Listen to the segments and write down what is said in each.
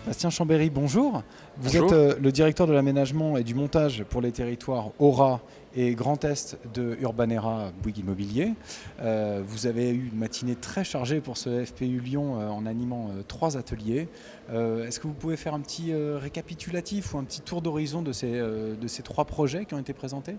Bastien Chambéry, bonjour. Vous Bonjour. êtes le directeur de l'aménagement et du montage pour les territoires Aura et Grand Est de Urbanera Bouygues Immobilier. Vous avez eu une matinée très chargée pour ce FPU Lyon en animant 3 ateliers. Est-ce que vous pouvez faire un petit récapitulatif ou un petit tour d'horizon de ces 3 projets qui ont été présentés?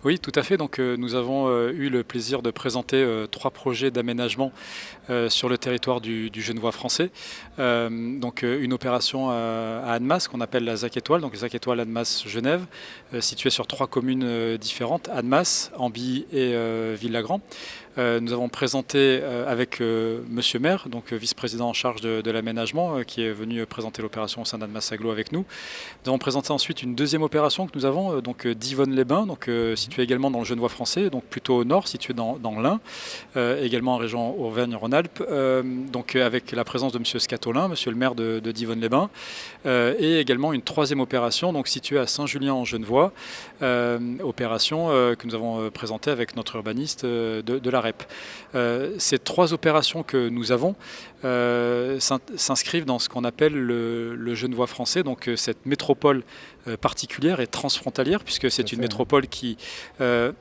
Oui, tout à fait. Donc, nous avons eu le plaisir de présenter 3 projets d'aménagement sur le territoire du Genevois français. Une opération à Annemasse qu'on appelle la ZAC Étoile, donc ZAC Étoile Annemasse Genève, située sur 3 communes différentes, Annemasse, Amby et Villagrand. Nous avons présenté avec Monsieur Maire, donc vice-président en charge de l'aménagement, qui est venu présenter l'opération au sein d'Annemasse Agglo avec nous. Nous avons présenté ensuite une deuxième opération que nous avons, d'Yvonne-les-Bains, située également dans le Genevois français, donc plutôt au nord, située dans l'Ain, également en région Auvergne-Rhône-Alpes, avec la présence de Monsieur Scatolin, Monsieur le maire de Divonne-les-Bains, et également une troisième opération, donc située à Saint-Julien-en-Genevois, opération que nous avons présentée avec notre urbaniste de la REP. Ces 3 opérations que nous avons s'inscrivent dans ce qu'on appelle le Genevois français, donc cette métropole particulière et transfrontalière, puisque c'est une métropole qui a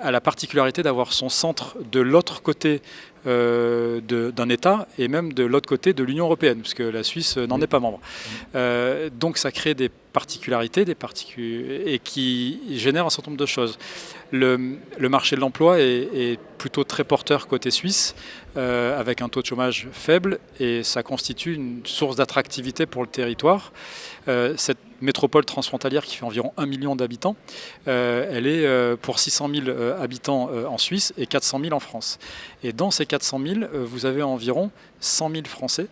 la particularité d'avoir son centre de l'autre côté d'un État et même de l'autre côté de l'Union européenne, puisque la Suisse n'en est pas membre. Donc ça crée des particularités et qui génère un certain nombre de choses. Le marché de l'emploi est plutôt très porteur côté suisse, avec un taux de chômage faible, et ça constitue une source d'attractivité pour le territoire. Cette métropole transfrontalière qui fait environ 1 million d'habitants, elle est pour 600 000 habitants en Suisse et 400 000 en France. Et dans ces 400 000, vous avez environ 100 000 Français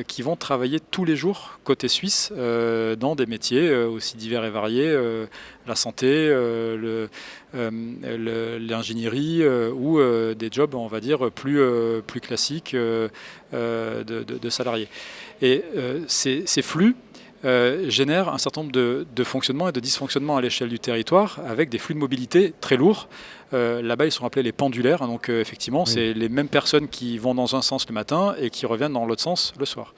qui vont travailler tous les jours côté suisse dans des métiers aussi divers et variés, la santé, l'ingénierie ou des jobs, on va dire, plus classiques de salariés. Et ces flux génère un certain nombre de fonctionnements et de dysfonctionnements à l'échelle du territoire, avec des flux de mobilité très lourds. Là-bas, ils sont appelés les pendulaires. Donc, effectivement, oui, c'est les mêmes personnes qui vont dans un sens le matin et qui reviennent dans l'autre sens le soir.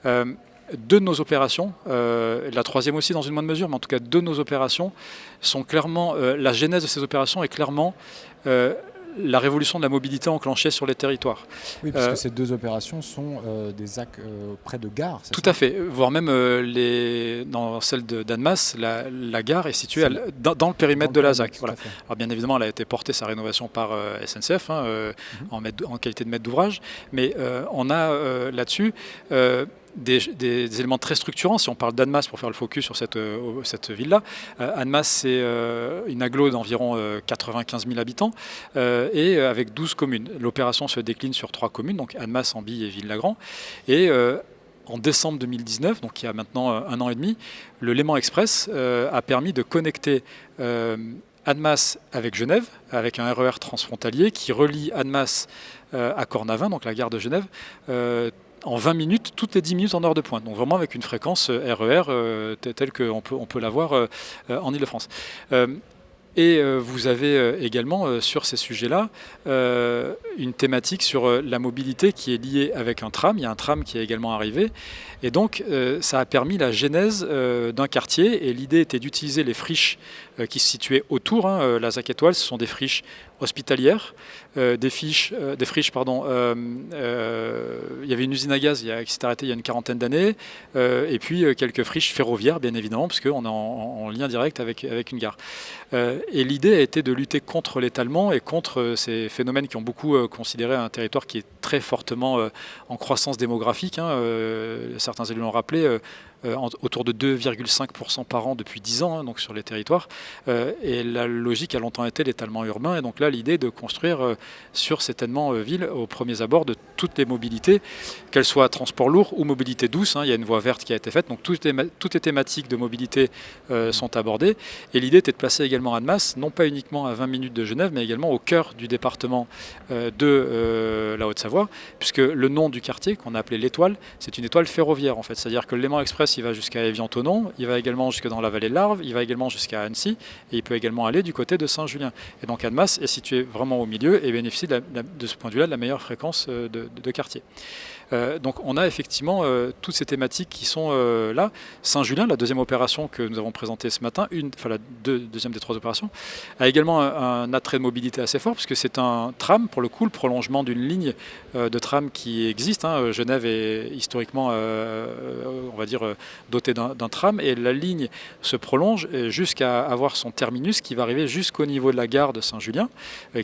Deux de nos opérations, la troisième aussi dans une moindre mesure, mais en tout cas deux de nos opérations sont clairement, la genèse de ces opérations est clairement la révolution de la mobilité enclenchée sur les territoires. Oui, parce que ces 2 opérations sont des actes près de gares. Tout à fait, voire même dans celle d'Annemasse, la gare est située dans le périmètre de la ZAC. Voilà. Alors bien évidemment, elle a été portée, sa rénovation, par SNCF, en qualité de maître d'ouvrage, mais on a là-dessus des éléments très structurants. Si on parle d'Annemasse, pour faire le focus sur cette ville-là, Annemasse, c'est une agglo d'environ 95 000 habitants et avec 12 communes. L'opération se décline sur 3 communes, donc Annemasse, Amby et Villagrand. Et en décembre 2019, donc il y a maintenant 1 an et demi, le Léman Express a permis de connecter Annemasse avec Genève, avec un RER transfrontalier qui relie Annemasse à Cornavin, donc la gare de Genève, en 20 minutes, toutes les 10 minutes en heure de pointe. Donc vraiment avec une fréquence RER telle qu'on peut l'avoir en Ile-de-France. Et vous avez également sur ces sujets-là une thématique sur la mobilité qui est liée avec un tram. Il y a un tram qui est également arrivé. Et donc ça a permis la genèse d'un quartier. Et l'idée était d'utiliser les friches qui se situaient autour. La ZAC Étoile, ce sont des friches hospitalières, des friches, il y avait une usine à gaz qui s'est arrêtée il y a une 40aine d'années, et puis quelques friches ferroviaires, bien évidemment, parce qu'on est en lien direct avec une gare. Et l'idée a été de lutter contre l'étalement et contre ces phénomènes qui ont beaucoup considéré un territoire qui est très fortement en croissance démographique. Certains élus l'ont rappelé, autour de 2,5% par an depuis 10 ans, donc sur les territoires. Et la logique a longtemps été l'étalement urbain. Et donc là, l'idée de construire sur cet étalement ville, aux premiers abords, de toutes les mobilités, qu'elles soient transport lourd ou mobilité douce. Il y a une voie verte qui a été faite. Donc toutes les thématiques de mobilité sont abordées. Et l'idée était de placer également Annemasse, non pas uniquement à 20 minutes de Genève, mais également au cœur du département de la Haute-Savoie, puisque le nom du quartier, qu'on a appelé l'Étoile, c'est une étoile ferroviaire en fait. C'est-à-dire que le Léman Express, il va jusqu'à Évian-Thonon, il va également jusque dans la vallée de l'Arve, il va également jusqu'à Annecy, et il peut également aller du côté de Saint-Julien. Et donc Annemasse est située vraiment au milieu et bénéficie de ce point de vue-là de la meilleure fréquence de quartier. Donc on a effectivement toutes ces thématiques qui sont là. Saint-Julien, la deuxième opération que nous avons présentée ce matin, la deuxième des 3 opérations, a également un attrait de mobilité assez fort, puisque c'est un tram, pour le coup, le prolongement d'une ligne de tram qui existe. Genève est historiquement, on va dire, dotée d'un tram, et la ligne se prolonge jusqu'à avoir son terminus qui va arriver jusqu'au niveau de la gare de Saint-Julien,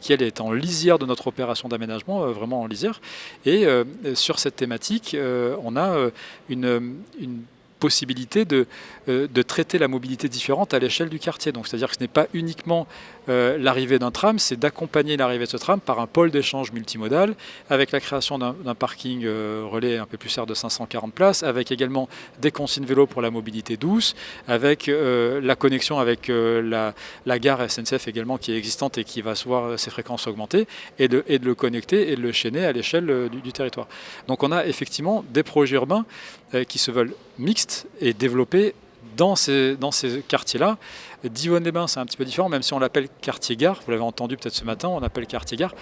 qui elle est en lisière de notre opération d'aménagement, vraiment en lisière. Et sur cette thématique, on a une possibilité de traiter la mobilité différente à l'échelle du quartier. Donc, c'est-à-dire que ce n'est pas uniquement l'arrivée d'un tram, c'est d'accompagner l'arrivée de ce tram par un pôle d'échange multimodal, avec la création d'un parking relais un peu plus serre de 540 places, avec également des consignes vélos pour la mobilité douce, avec la connexion avec la gare SNCF également qui est existante et qui va se voir ses fréquences augmenter, et de le connecter et de le chaîner à l'échelle du territoire. Donc on a effectivement des projets urbains qui se veulent mixtes et développés dans ces quartiers-là. Divonne-les-Bains, c'est un petit peu différent, même si on l'appelle quartier-gare. Vous l'avez entendu peut-être ce matin, on l'appelle quartier-gare.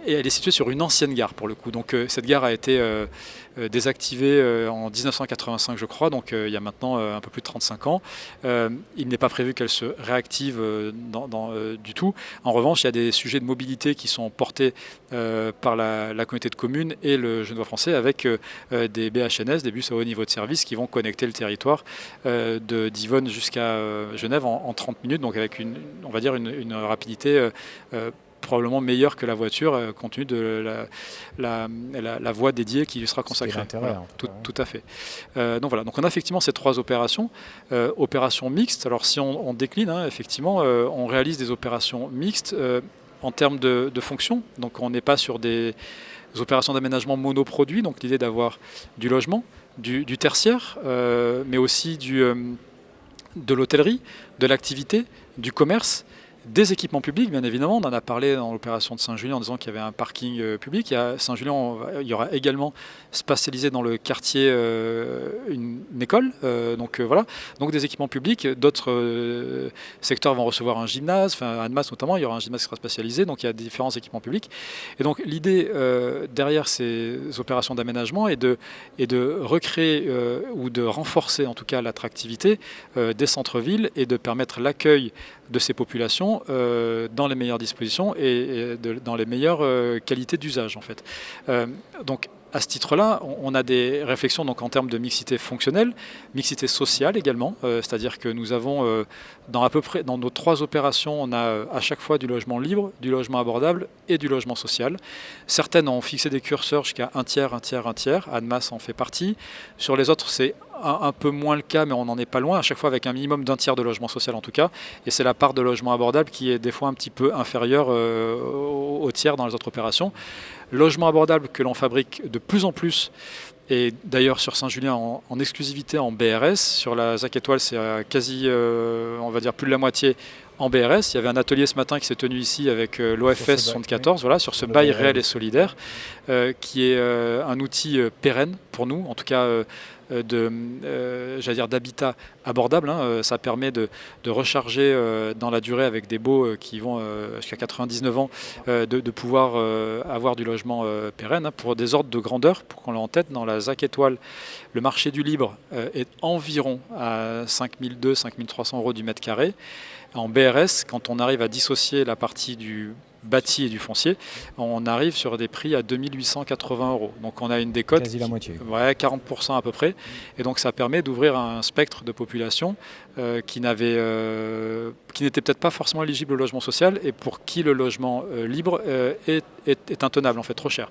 Et elle est située sur une ancienne gare pour le coup. Donc cette gare a été désactivée en 1985 je crois, donc il y a maintenant un peu plus de 35 ans. Il n'est pas prévu qu'elle se réactive du tout. En revanche, il y a des sujets de mobilité qui sont portés par la communauté de communes et le Genevois français avec des BHNS, des bus à haut niveau de service qui vont connecter le territoire de Divonne jusqu'à Genève en 30 minutes, donc avec on va dire une rapidité probablement meilleure que la voiture, compte tenu de la voie dédiée qui lui sera consacrée. Voilà, tout à fait. Donc voilà, donc on a effectivement ces 3 opérations. Opérations mixtes, alors si on décline, effectivement, on réalise des opérations mixtes en termes de fonction. Donc on n'est pas sur des opérations d'aménagement monoproduit, donc l'idée d'avoir du logement, du tertiaire, mais aussi de l'hôtellerie, de l'activité, du commerce, des équipements publics, bien évidemment. On en a parlé dans l'opération de Saint-Julien en disant qu'il y avait un parking public. À Saint-Julien, il y aura également spatialisé dans le quartier une école. Donc voilà, donc des équipements publics. D'autres secteurs vont recevoir un gymnase, enfin à Annemasse notamment, il y aura un gymnase qui sera spatialisé. Donc il y a différents équipements publics. Et donc l'idée derrière ces opérations d'aménagement est de recréer ou de renforcer en tout cas l'attractivité des centres-villes et de permettre l'accueil de ces populations dans les meilleures dispositions et dans les meilleures qualités d'usage en fait. Donc à ce titre-là, on a des réflexions donc, en termes de mixité fonctionnelle, mixité sociale également, c'est-à-dire que nous avons dans nos 3 opérations, on a à chaque fois du logement libre, du logement abordable et du logement social. Certaines ont fixé des curseurs jusqu'à un tiers. Annemasse en fait partie. Sur les autres, c'est un peu moins le cas, mais on n'en est pas loin, à chaque fois avec un minimum d'un tiers de logement social en tout cas, et c'est la part de logement abordable qui est des fois un petit peu inférieure au tiers dans les autres opérations. Logement abordable que l'on fabrique de plus en plus, et d'ailleurs sur Saint-Julien en exclusivité en BRS, sur la ZAC Étoile c'est quasi, on va dire plus de la moitié en BRS. Il y avait un atelier ce matin qui s'est tenu ici avec l'OFS 74, voilà, sur ce bail réel et solidaire, qui est un outil pérenne pour nous, en tout cas d'habitat abordable. Ça permet de recharger dans la durée avec des baux qui vont jusqu'à 99 ans, de pouvoir avoir du logement pérenne pour des ordres de grandeur, pour qu'on l'ait en tête. Dans la ZAC Étoile, le marché du libre est environ à 5 200 5 300 euros du mètre carré. En BRS, quand on arrive à dissocier la partie du bâti et du foncier, on arrive sur des prix à 2880 euros. Donc on a une décote, quasi la moitié. Ouais, 40% à peu près. Et donc ça permet d'ouvrir un spectre de population qui n'était peut-être pas forcément éligible au logement social et pour qui le logement libre est intenable, en fait, trop cher.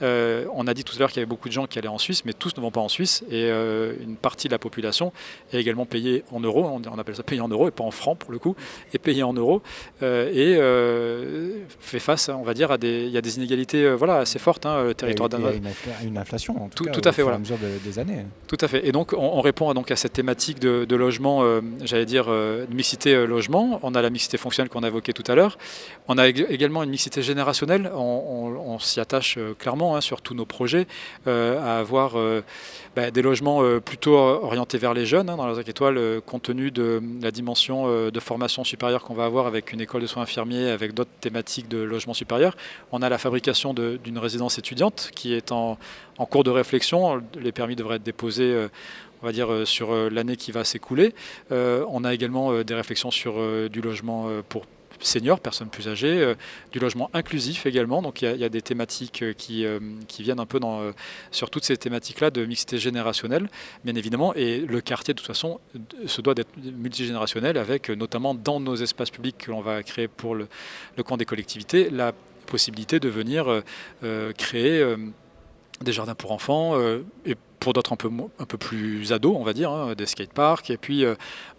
On a dit tout à l'heure qu'il y avait beaucoup de gens qui allaient en Suisse, mais tous ne vont pas en Suisse, et une partie de la population est également payée en euros, on appelle ça payée en euros et pas en francs pour le coup, et payée en euros, et fait face, on va dire, il y a des inégalités assez fortes, le territoire danois. Il y a une inflation en tout cas, tout à fait, au fur et à mesure des années. Tout à fait. Et donc on répond donc à cette thématique de logement, j'allais dire de mixité logement, logement, on a la mixité fonctionnelle qu'on a évoquée tout à l'heure, on a également une mixité générationnelle, on s'y attache clairement sur tous nos projets, à avoir des logements plutôt orientés vers les jeunes, dans la ZAC Étoile, compte tenu de la dimension de formation supérieure qu'on va avoir avec une école de soins infirmiers, avec d'autres thématiques de logement supérieur. On a la fabrication d'une résidence étudiante qui est en cours de réflexion, les permis devraient être déposés on va dire sur l'année qui va s'écouler. On a également des réflexions sur du logement pour seniors, personnes plus âgées, du logement inclusif également. Donc il y a des thématiques qui viennent un peu sur toutes ces thématiques-là de mixité générationnelle, bien évidemment. Et le quartier, de toute façon, se doit d'être multigénérationnel, avec notamment dans nos espaces publics que l'on va créer pour le camp des collectivités, la possibilité de venir créer des jardins pour enfants et pour d'autres un peu plus ados, on va dire, des skateparks. Et puis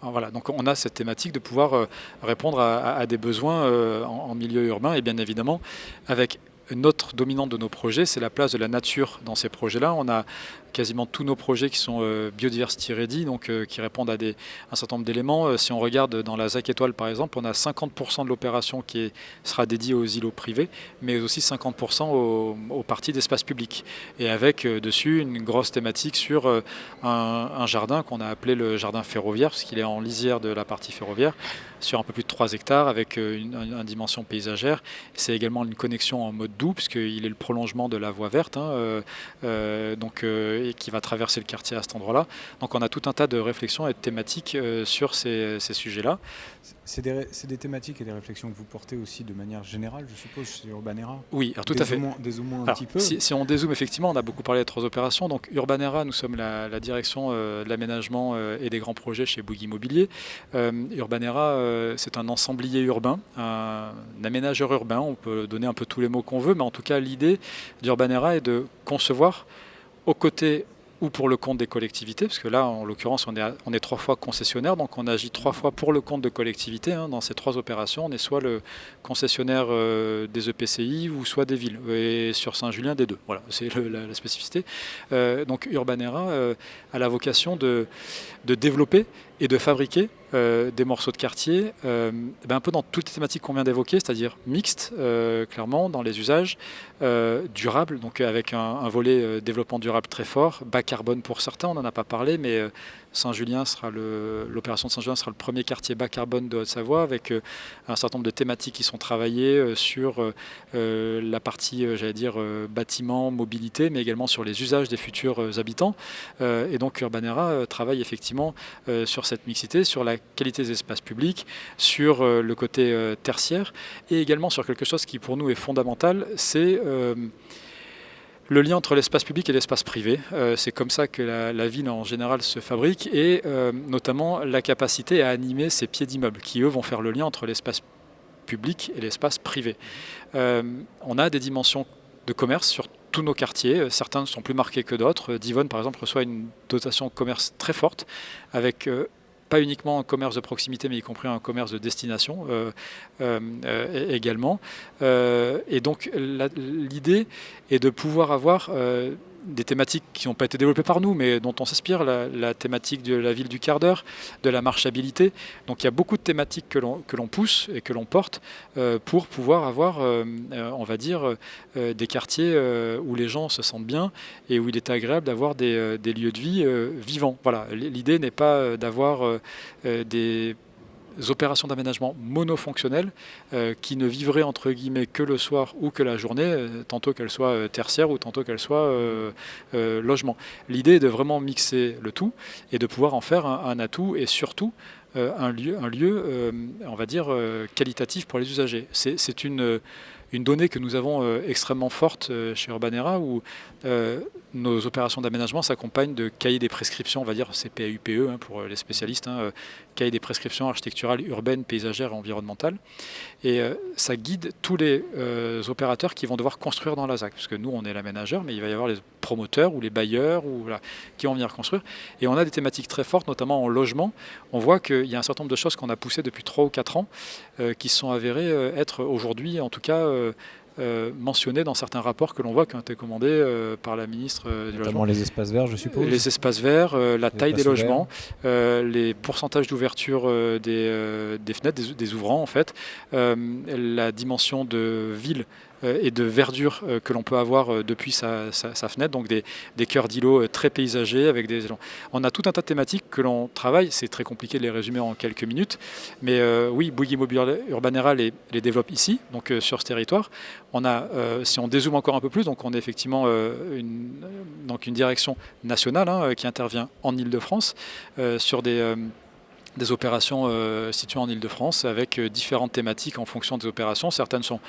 voilà, donc on a cette thématique de pouvoir répondre à des besoins en milieu urbain, et bien évidemment avec une autre dominante de nos projets, c'est la place de la nature dans ces projets-là. On a quasiment tous nos projets qui sont biodiversity ready, donc qui répondent à un certain nombre d'éléments. Si on regarde dans la ZAC Étoile par exemple, on a 50% de l'opération qui sera dédiée aux îlots privés, mais aussi 50% aux parties d'espace public. Et avec dessus une grosse thématique sur un jardin qu'on a appelé le jardin ferroviaire, parce qu'il est en lisière de la partie ferroviaire, sur un peu plus de 3 hectares, avec une dimension paysagère. C'est également une connexion en mode doux, puisqu'il est le prolongement de la voie verte, et qui va traverser le quartier à cet endroit-là. Donc on a tout un tas de réflexions et de thématiques sur ces sujets-là. C'est des thématiques et des réflexions que vous portez aussi de manière générale, je suppose, chez Urbanera. Oui, alors tout à fait. Dézoomons un petit peu. Si on dézoome, effectivement, on a beaucoup parlé des 3 opérations. Donc Urbanera, nous sommes la direction de l'aménagement et des grands projets chez Bouygues Immobilier. Urbanera, c'est un ensemblier urbain, un aménageur urbain. On peut donner un peu tous les mots qu'on veut, mais en tout cas, l'idée d'Urbanera est de concevoir aux côtés ou pour le compte des collectivités, parce que là, en l'occurrence, on est 3 fois concessionnaire, donc on agit 3 fois pour le compte de collectivités. Dans ces 3 opérations, on est soit le concessionnaire des EPCI ou soit des villes, et sur Saint-Julien des 2. Voilà, c'est la spécificité. Donc Urbanera a la vocation de développer et de fabriquer des morceaux de quartier un peu dans toutes les thématiques qu'on vient d'évoquer, c'est-à-dire mixtes, clairement, dans les usages, durables, donc avec un volet développement durable très fort, bas carbone pour certains, on n'en a pas parlé, mais Saint-Julien l'opération de Saint-Julien sera le premier quartier bas carbone de Haute-Savoie, avec un certain nombre de thématiques qui sont travaillées sur la partie, bâtiment, mobilité, mais également sur les usages des futurs habitants. Et donc Urbanera travaille effectivement sur cette mixité, sur la qualité des espaces publics, sur le côté tertiaire, et également sur quelque chose qui pour nous est fondamental, c'est le lien entre l'espace public et l'espace privé. C'est comme ça que la ville en général se fabrique, et notamment la capacité à animer ces pieds d'immeubles qui, eux, vont faire le lien entre l'espace public et l'espace privé. On a des dimensions de commerce sur tous nos quartiers, certains sont plus marqués que d'autres. Divonne, par exemple, reçoit une dotation de commerce très forte, avec pas uniquement un commerce de proximité, mais y compris un commerce de destination également. Et donc l'idée est de pouvoir avoir des thématiques qui n'ont pas été développées par nous, mais dont on s'inspire, la thématique de la ville du quart d'heure, de la marchabilité. Donc il y a beaucoup de thématiques que l'on pousse et que l'on porte pour pouvoir avoir, on va dire, des quartiers où les gens se sentent bien et où il est agréable d'avoir des lieux de vie vivants. Voilà, l'idée n'est pas d'avoir des opérations d'aménagement monofonctionnelles qui ne vivraient entre guillemets que le soir ou que la journée, tantôt qu'elles soient tertiaires ou tantôt qu'elles soient logement. L'idée est de vraiment mixer le tout et de pouvoir en faire un atout, et surtout un lieu on va dire, qualitatif pour les usagers. C'est une donnée que nous avons extrêmement forte chez Urbanera, où nos opérations d'aménagement s'accompagnent de cahiers des prescriptions, on va dire CPAUPE pour les spécialistes, cahiers des prescriptions architecturales, urbaines, paysagères et environnementales. Et ça guide tous les opérateurs qui vont devoir construire dans la ZAC, parce que nous, on est l'aménageur, mais il va y avoir les promoteurs ou les bailleurs qui vont venir construire. Et on a des thématiques très fortes, notamment en logement. On voit qu'il y a un certain nombre de choses qu'on a poussées depuis 3 ou 4 ans qui se sont avérées être aujourd'hui, en tout cas, mentionnées dans certains rapports que l'on voit qui ont été commandés par la ministre du Logement. Notamment les espaces verts, je suppose. Les espaces verts, la taille des logements, les pourcentages d'ouverture des fenêtres, des ouvrants en fait, la dimension de ville et de verdure que l'on peut avoir depuis sa fenêtre, donc des cœurs d'îlots très paysagers avec des. On a tout un tas de thématiques que l'on travaille, c'est très compliqué de les résumer en quelques minutes, mais oui, Bouygues Immobilier Urbanera les développe ici, donc sur ce territoire. On a, si on dézoome encore un peu plus, donc on a effectivement une direction nationale qui intervient en Île-de-France sur des opérations situées en Île-de-France avec différentes thématiques en fonction des opérations. Certaines sont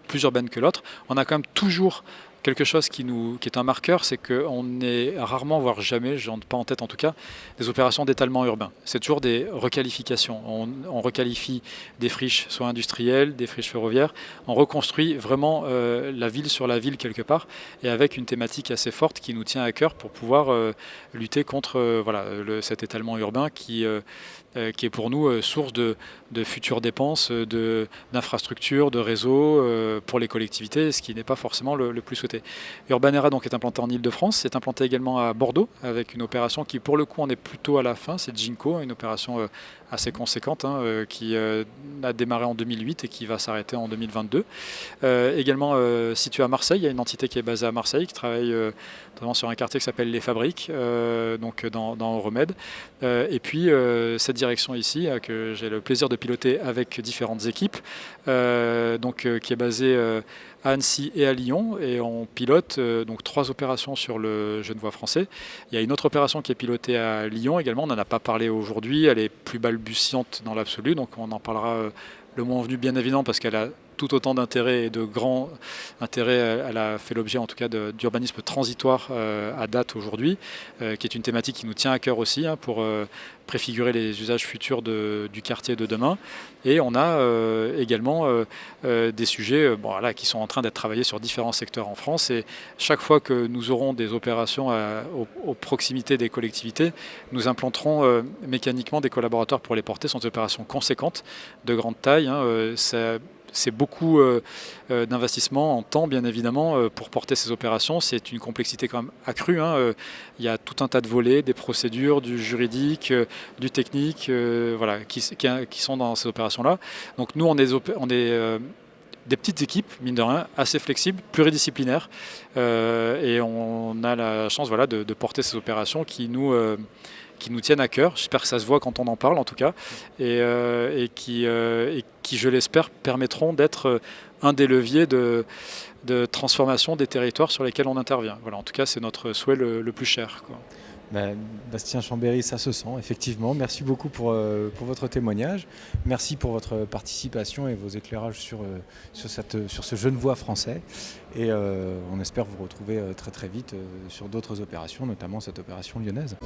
plus urbaines que l'autre. On a quand même toujours quelque chose qui est un marqueur, c'est qu'on est rarement, voire jamais, je n'en ai pas en tête en tout cas, des opérations d'étalement urbain. C'est toujours des requalifications. On requalifie des friches, soit industrielles, des friches ferroviaires. On reconstruit vraiment la ville sur la ville quelque part, et avec une thématique assez forte qui nous tient à cœur pour pouvoir lutter contre cet étalement urbain qui est pour nous source de futures dépenses d'infrastructures, de réseaux pour les collectivités, ce qui n'est pas forcément le plus souhaité. Urbanera donc est implanté en Île-de-France, c'est implanté également à Bordeaux avec une opération qui pour le coup en est plutôt à la fin, c'est Ginko, une opération assez conséquente qui a démarré en 2008 et qui va s'arrêter en 2022. Également situé à Marseille, il y a une entité qui est basée à Marseille qui travaille notamment sur un quartier qui s'appelle Les Fabriques, donc dans Euromède. Et puis cette direction ici que j'ai le plaisir de piloter avec différentes équipes, qui est basée à Annecy et à Lyon, et on pilote donc 3 opérations sur le Genevois français. Il y a une autre opération qui est pilotée à Lyon également, on n'en a pas parlé aujourd'hui, elle est plus balbutiante dans l'absolu, donc on en parlera le moment venu bien évidemment parce qu'elle a tout autant d'intérêt et de grands intérêts. Elle a fait l'objet en tout cas d'urbanisme transitoire à date aujourd'hui, qui est une thématique qui nous tient à cœur aussi pour préfigurer les usages futurs du quartier de demain. Et on a également des sujets qui sont en train d'être travaillés sur différents secteurs en France. Et chaque fois que nous aurons des opérations aux proximités des collectivités, nous implanterons mécaniquement des collaborateurs pour les porter. Ce sont des opérations conséquentes, de grande taille. C'est beaucoup d'investissement en temps, bien évidemment, pour porter ces opérations. C'est une complexité quand même accrue. Il y a tout un tas de volets, des procédures, du juridique, du technique, qui sont dans ces opérations-là. Donc nous, on est des petites équipes, mine de rien, assez flexibles, pluridisciplinaires. Et on a la chance de porter ces opérations qui nous tiennent à cœur. J'espère que ça se voit quand on en parle en tout cas, et qui, je l'espère, permettront d'être un des leviers de transformation des territoires sur lesquels on intervient. Voilà, en tout cas, c'est notre souhait le plus cher, quoi. Bastien Chambéry, ça se sent, effectivement. Merci beaucoup pour votre témoignage. Merci pour votre participation et vos éclairages sur ce Genevois français. Et on espère vous retrouver très très vite sur d'autres opérations, notamment cette opération lyonnaise.